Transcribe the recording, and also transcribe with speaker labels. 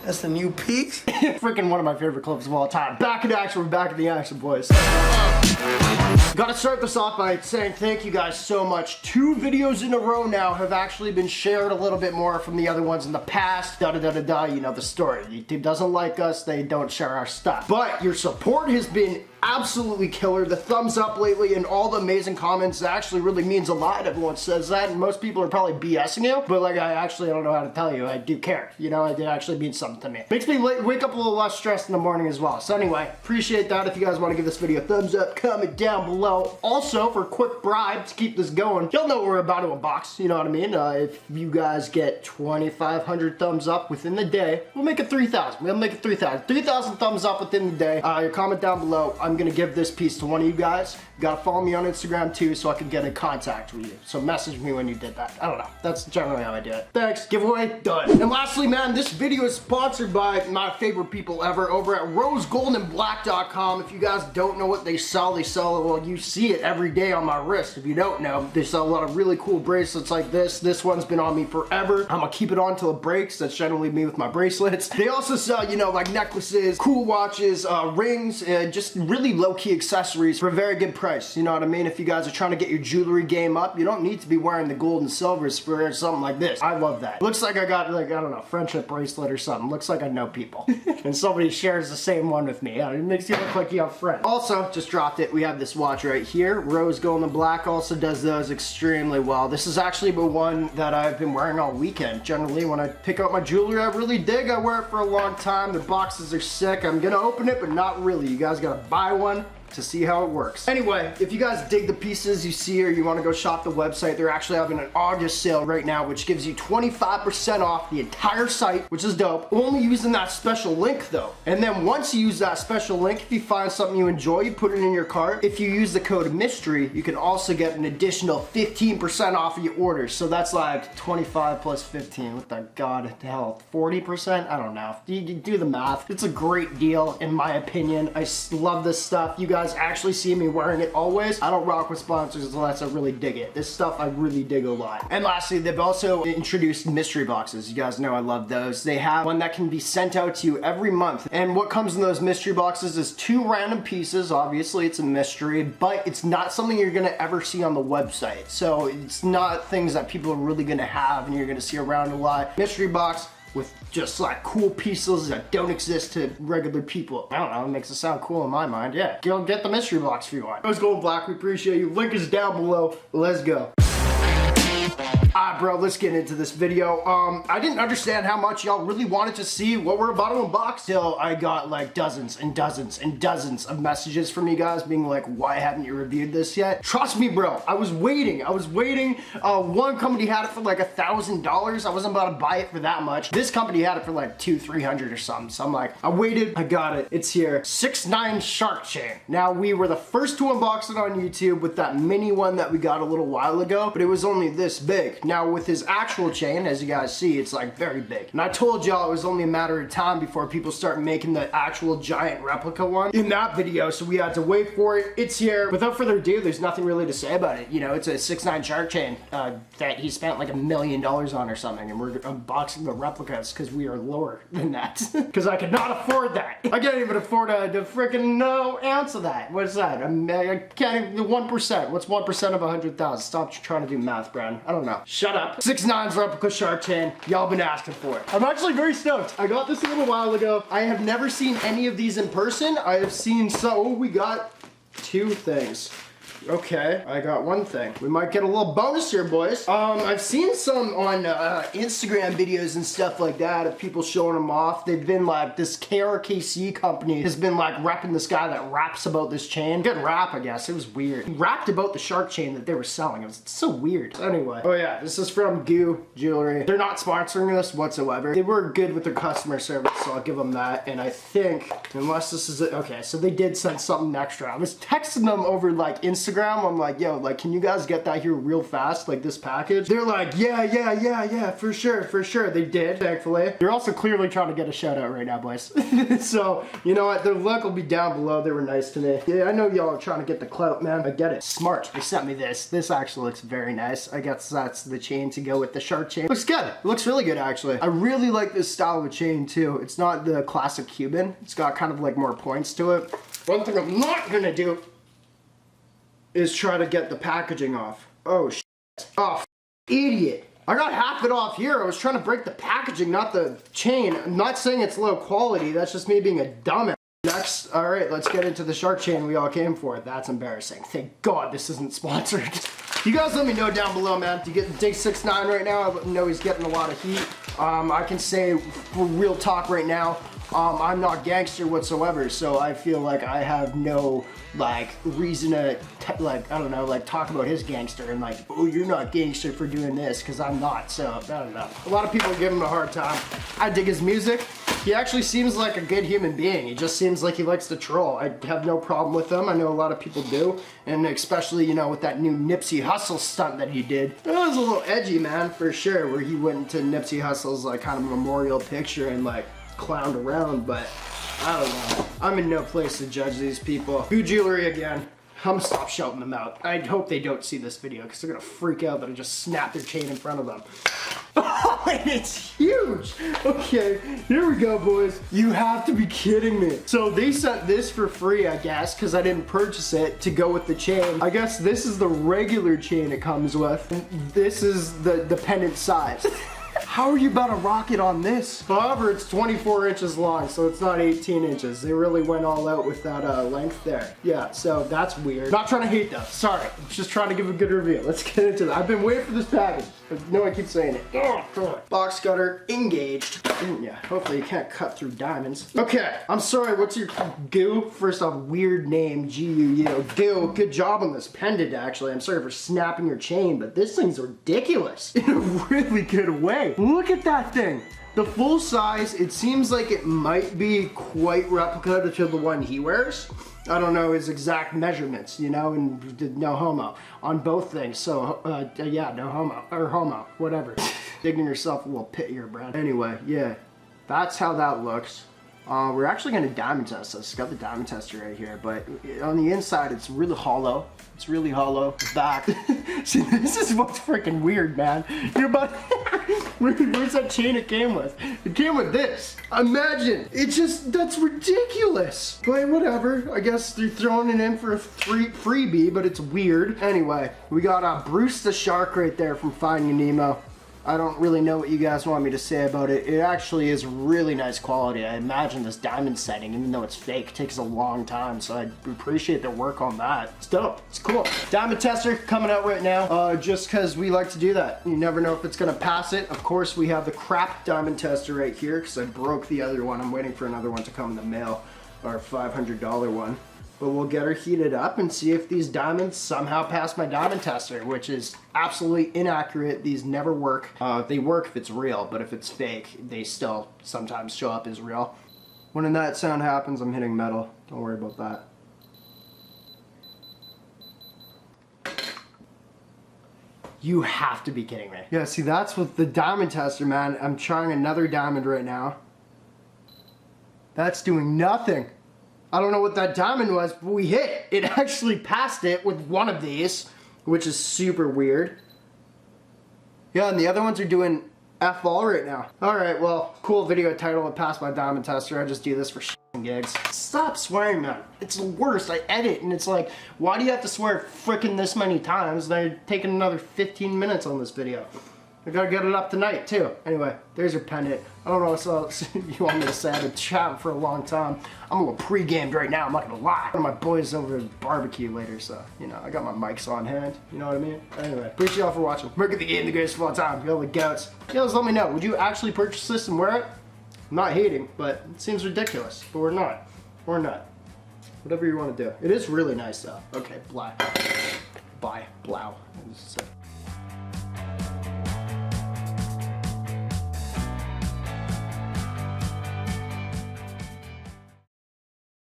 Speaker 1: That's the new peak.
Speaker 2: Freaking one of my favorite clips of all time. Back in action, we're back in the action, boys. Gotta start this off by saying thank you guys so much. 2 videos in a row now have actually been shared a little bit more from the other ones in the past. Da-da-da-da-da, you know the story. YouTube doesn't like us, they don't share our stuff. But your support has been absolutely killer. The thumbs up lately and all the amazing comments actually really means a lot. Everyone says that, and most people are probably BSing you, but like I don't know how to tell you. I do care. You know, it actually means something to me. Makes me wake up a little less stressed in the morning as well. So anyway, appreciate that. If you guys want to give this video a thumbs up, comment down below. Also, for a quick bribe to keep this going, you'll know what we're about to unbox. You know what I mean? If you guys get 2,500 thumbs up within the day, we'll make it 3,000. We'll make it 3,000. 3,000 thumbs up within the day. Your comment down below. I'm gonna give this piece to one of you guys. You gotta follow me on Instagram too so I can get in contact with you. So message me when you did that. I don't know. That's generally how I do it. Thanks. Giveaway done. And lastly, man, this video is sponsored by my favorite people ever over at rosegoldandblack.com. If you guys don't know what they sell, well, you see it every day on my wrist. If you don't know, they sell a lot of really cool bracelets like this. This one's been on me forever. I'm gonna keep it on till it breaks. That's generally me with my bracelets. They also sell, you know, like necklaces, cool watches, rings, just really low-key accessories for a very good price. You know what I mean? If you guys are trying to get your jewelry game up, you don't need to be wearing the gold and silvers for something like this. I love that. Looks like I got, like, I don't know, friendship bracelet or something. Looks like I know people. And somebody shares the same one with me. It makes you look like you have friends. Also, just dropped it. We have this watch right here. Rose Gold and Black also does those extremely well. This is actually the one that I've been wearing all weekend. Generally, when I pick out my jewelry I really dig, I wear it for a long time. The boxes are sick. I'm gonna open it, but not really. You guys gotta buy one to see how it works. Anyway, if you guys dig the pieces you see or you want to go shop the website, they're actually having an August sale right now, which gives you 25% off the entire site, which is dope. Only using that special link though. And then once you use that special link, if you find something you enjoy, you put it in your cart. If you use the code mystery, you can also get an additional 15% off of your order. So that's like 25 plus 15. What the god hell, 40%? I don't know. You do the math. It's a great deal in my opinion. I love this stuff. You guys actually see me wearing it always. I don't rock with sponsors unless I really dig it. This stuff I really dig a lot. And lastly, they've also introduced mystery boxes. You guys know I love those. They have one that can be sent out to you every month. And what comes in those mystery boxes is 2 random pieces. Obviously, it's a mystery, but it's not something you're gonna ever see on the website. So it's not things that people are really gonna have and you're gonna see around a lot. Mystery box with just like cool pieces that don't exist to regular people. I don't know, it makes it sound cool in my mind. Yeah, go get the mystery box if you want. Rose Gold Black, we appreciate you. Link is down below. Let's go. Alright bro, let's get into this video. I didn't understand how much y'all really wanted to see what we're about to unbox till I got like dozens and dozens and dozens of messages from you guys being like, why haven't you reviewed this yet? Trust me bro, I was waiting. One company had it for like $1,000. I wasn't about to buy it for that much. This company had it for like $200-300 or something. So I'm like, I waited, I got it. It's here. 6IX9 shark chain. Now we were the first to unbox it on YouTube with that mini one that we got a little while ago, but it was only this big. Now with his actual chain, as you guys see, it's like very big. And I told y'all it was only a matter of time before people start making the actual giant replica one in that video, so we had to wait for it. It's here. Without further ado, there's nothing really to say about it. You know, it's a 6IX9 shark chain that he spent like $1 million on or something, and we're unboxing the replicas because we are lower than that. Because I could not afford that. I can't even afford the freaking no ounce of that. What's that? I can't even, 1%. What's 1% of 100,000? Stop trying to do math, Brad. I don't know. Shut up. 6IX9's replica shark chain. Y'all been asking for it. I'm actually very stoked. I got this a little while ago. I have never seen any of these in person. I have seen we got 2 things. Okay, I got one thing. We might get a little bonus here, boys. I've seen some on Instagram videos and stuff like that of people showing them off. They've been like, this krkc company has been like repping this guy that raps about this chain. Good rap, I guess. It was weird. He rapped about the shark chain that they were selling. It was so weird. Anyway, oh yeah, this is from Goo Jewelry. They're not sponsoring this whatsoever. They were good with their customer service, so I'll give them that. And I think, unless this is it, okay, so they did send something extra. I was texting them over like Instagram Instagram. I'm like, yo, like, can you guys get that here real fast? Like this package? They're like, yeah, for sure. They did, thankfully. They're also clearly trying to get a shout out right now, boys. So, you know what? Their link will be down below. They were nice to me. Yeah, I know y'all are trying to get the clout, man. I get it. Smart. They sent me this. This actually looks very nice. I guess that's the chain to go with the shark chain. Looks good. It looks really good, actually. I really like this style of chain, too. It's not the classic Cuban. It's got kind of like more points to it. One thing I'm not gonna do is try to get the packaging off. Oh, shit. Oh, idiot. I got half it off here. I was trying to break the packaging, not the chain. I'm not saying it's low quality. That's just me being a dumbass. Next, all right, let's get into the shark chain we all came for. That's embarrassing. Thank God this isn't sponsored. You guys let me know down below, man. Do you get dig 6IX9 right now? I know he's getting a lot of heat. I can say for real talk right now, I'm not gangster whatsoever, so I feel like I have no like reason to like, I don't know, like talk about his gangster and like, oh, you're not gangster for doing this, because I'm not. So I don't know. A lot of people give him a hard time. I dig his music. He actually seems like a good human being. He just seems like he likes to troll. I have no problem with him. I know a lot of people do, and especially, you know, with that new Nipsey Hussle stunt that he did. It was a little edgy, man, for sure, where he went to Nipsey Hussle's like kind of memorial picture and like clowned around, but I don't know. I'm in no place to judge these people. New jewelry again. I'm gonna stop shouting them out. I hope they don't see this video because they're gonna freak out that I just snapped their chain in front of them. Oh, and it's huge. Okay, here we go, boys. You have to be kidding me. So they sent this for free, I guess, because I didn't purchase it to go with the chain. I guess this is the regular chain it comes with. This is the pendant size. How are you about to rock it on this? However, it's 24 inches long, so it's not 18 inches. They really went all out with that length there. Yeah, so that's weird. Not trying to hate though, sorry. I'm just trying to give a good review. Let's get into that. I've been waiting for this package. I know I keep saying it. Oh, God. Box cutter engaged. Yeah, hopefully you can't cut through diamonds. Okay, I'm sorry, what's your goo? First off, weird name, G-U-U. Goo, good job on this pendant, actually. I'm sorry for snapping your chain, but this thing's ridiculous in a really good way. Look at that thing. The full size, it seems like it might be quite replica to the one he wears. I don't know his exact measurements, you know, and no homo on both things. So, yeah, no homo, or homo, whatever. Digging yourself a little pit here, Brad. Anyway, yeah, that's how that looks. We're actually gonna diamond test this. Got the diamond tester right here, but on the inside, it's really hollow. It's really hollow. The back. See, this is what's freaking weird, man. You're about. Where's that chain it came with? It came with this. Imagine. It just, that's ridiculous. But whatever. I guess they're throwing it in for a freebie, but it's weird. Anyway, we got Bruce the Shark right there from Finding Nemo. I don't really know what you guys want me to say about it. It actually is really nice quality. I imagine this diamond setting, even though it's fake, takes a long time, so I appreciate their work on that. It's dope. It's cool. Diamond tester coming out right now, just because we like to do that. You never know if it's gonna pass it. Of course, we have the crap diamond tester right here, because I broke the other one. I'm waiting for another one to come in the mail, our $500 one. But we'll get her heated up and see if these diamonds somehow pass my diamond tester, which is absolutely inaccurate. These never work. They work if it's real, but if it's fake, they still sometimes show up as real. When that sound happens, I'm hitting metal. Don't worry about that. You have to be kidding me. Yeah, see, that's with the diamond tester, man. I'm trying another diamond right now. That's doing nothing. I don't know what that diamond was, but we hit it. It actually passed it with one of these, which is super weird. Yeah, and the other ones are doing F all right now. All right, well, cool video title. It passed my diamond tester. I just do this for gigs. Stop swearing, man. It's the worst. I edit, and it's like, why do you have to swear frickin' this many times? They're taking another 15 minutes on this video. I gotta get it up tonight, too. Anyway, there's your pendant. I don't know what else you want me to say. I've been chatting for a long time. I'm a little pre-gamed right now, I'm not gonna lie. One of my boys over at barbecue later, so, you know, I got my mics on hand. You know what I mean? Anyway, appreciate y'all for watching. Merc at the game, the greatest of all time. Y'all the goats. You guys let me know. Would you actually purchase this and wear it? I'm not hating, but it seems ridiculous. But we're not. We're not. Whatever you want to do. It is really nice, though. Okay, bye. Bye. Blow.